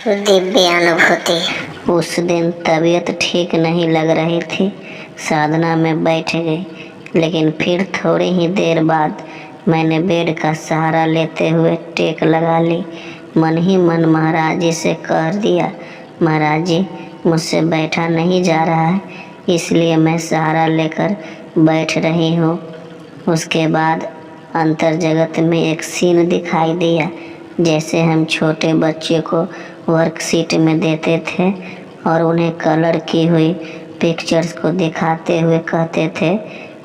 दिव्य अनुभूति। उस दिन तबीयत ठीक नहीं लग रही थी। साधना में बैठ गई, लेकिन फिर थोड़ी ही देर बाद मैंने बेड का सहारा लेते हुए टेक लगा ली। मन ही मन महाराज जी से कह दिया, महाराज जी मुझसे बैठा नहीं जा रहा है, इसलिए मैं सहारा लेकर बैठ रही हूँ। उसके बाद अंतर जगत में एक सीन दिखाई दिया, जैसे हम छोटे बच्चे को वर्कशीट में देते थे और उन्हें कलर की हुई पिक्चर्स को दिखाते हुए कहते थे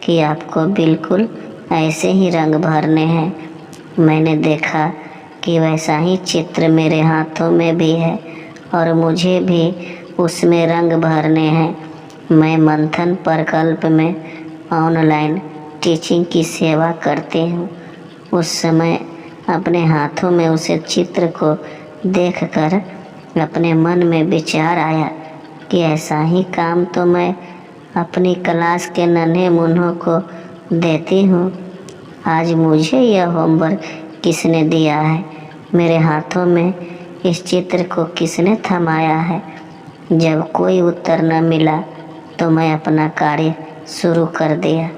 कि आपको बिल्कुल ऐसे ही रंग भरने हैं। मैंने देखा कि वैसा ही चित्र मेरे हाथों में भी है और मुझे भी उसमें रंग भरने हैं। मैं मंथन प्रकल्प में ऑनलाइन टीचिंग की सेवा करती हूँ। उस समय अपने हाथों में उसे चित्र को देखकर अपने मन में विचार आया कि ऐसा ही काम तो मैं अपनी क्लास के नन्हे मुन्नों को देती हूँ। आज मुझे यह होमवर्क किसने दिया है? मेरे हाथों में इस चित्र को किसने थमाया है? जब कोई उत्तर न मिला तो मैं अपना कार्य शुरू कर दिया।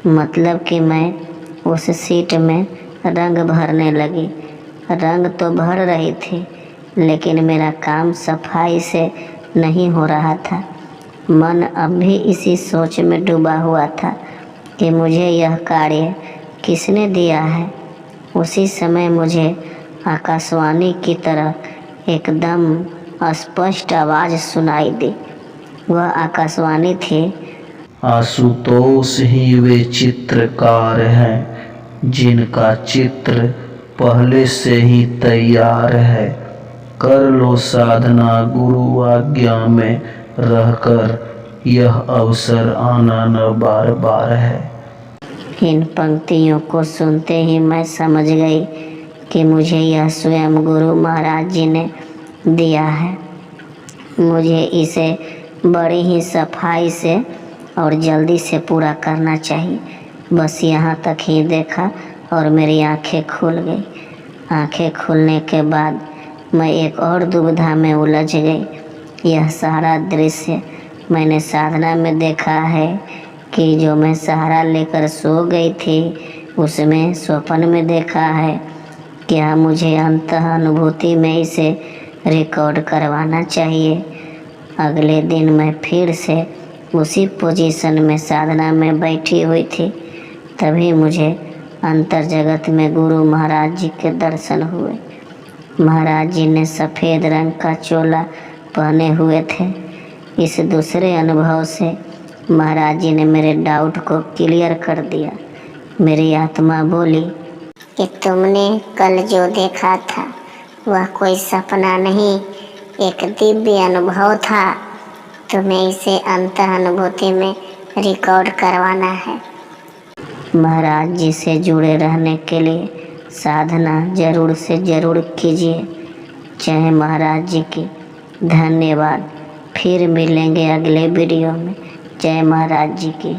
मतलब कि मैं उस शीट में रंग भरने लगी। रंग तो भर रही थी, लेकिन मेरा काम सफाई से नहीं हो रहा था। मन अब भी इसी सोच में डूबा हुआ था कि मुझे यह कार्य किसने दिया है। उसी समय मुझे आकाशवाणी की तरह एकदम स्पष्ट आवाज़ सुनाई दी। वह आकाशवाणी थी, आशुतोष ही वे चित्रकार हैं जिनका चित्र पहले से ही तैयार है। कर लो साधना गुरु आज्ञा में रहकर, यह अवसर आना न बार बार है। इन पंक्तियों को सुनते ही मैं समझ गई कि मुझे यह स्वयं गुरु महाराज जी ने दिया है। मुझे इसे बड़ी ही सफाई से और जल्दी से पूरा करना चाहिए। बस यहाँ तक ही देखा और मेरी आंखें खुल गई। आंखें खुलने के बाद मैं एक और दुविधा में उलझ गई। यह सारा दृश्य मैंने साधना में देखा है कि जो मैं सहारा लेकर सो गई थी उसमें स्वप्न में देखा है। क्या मुझे अंतः अनुभूति में इसे रिकॉर्ड करवाना चाहिए? अगले दिन मैं फिर से उसी पोजीशन में साधना में बैठी हुई थी। तभी मुझे अंतर जगत में गुरु महाराज जी के दर्शन हुए। महाराज जी ने सफ़ेद रंग का चोला पहने हुए थे। इस दूसरे अनुभव से महाराज जी ने मेरे डाउट को क्लियर कर दिया। मेरी आत्मा बोली कि तुमने कल जो देखा था वह कोई सपना नहीं, एक दिव्य अनुभव था। तुम्हें इसे अंतः अनुभूति में रिकॉर्ड करवाना है। महाराज जी से जुड़े रहने के लिए साधना जरूर से जरूर कीजिए। जय महाराज जी की। धन्यवाद। फिर मिलेंगे अगले वीडियो में। जय महाराज जी की।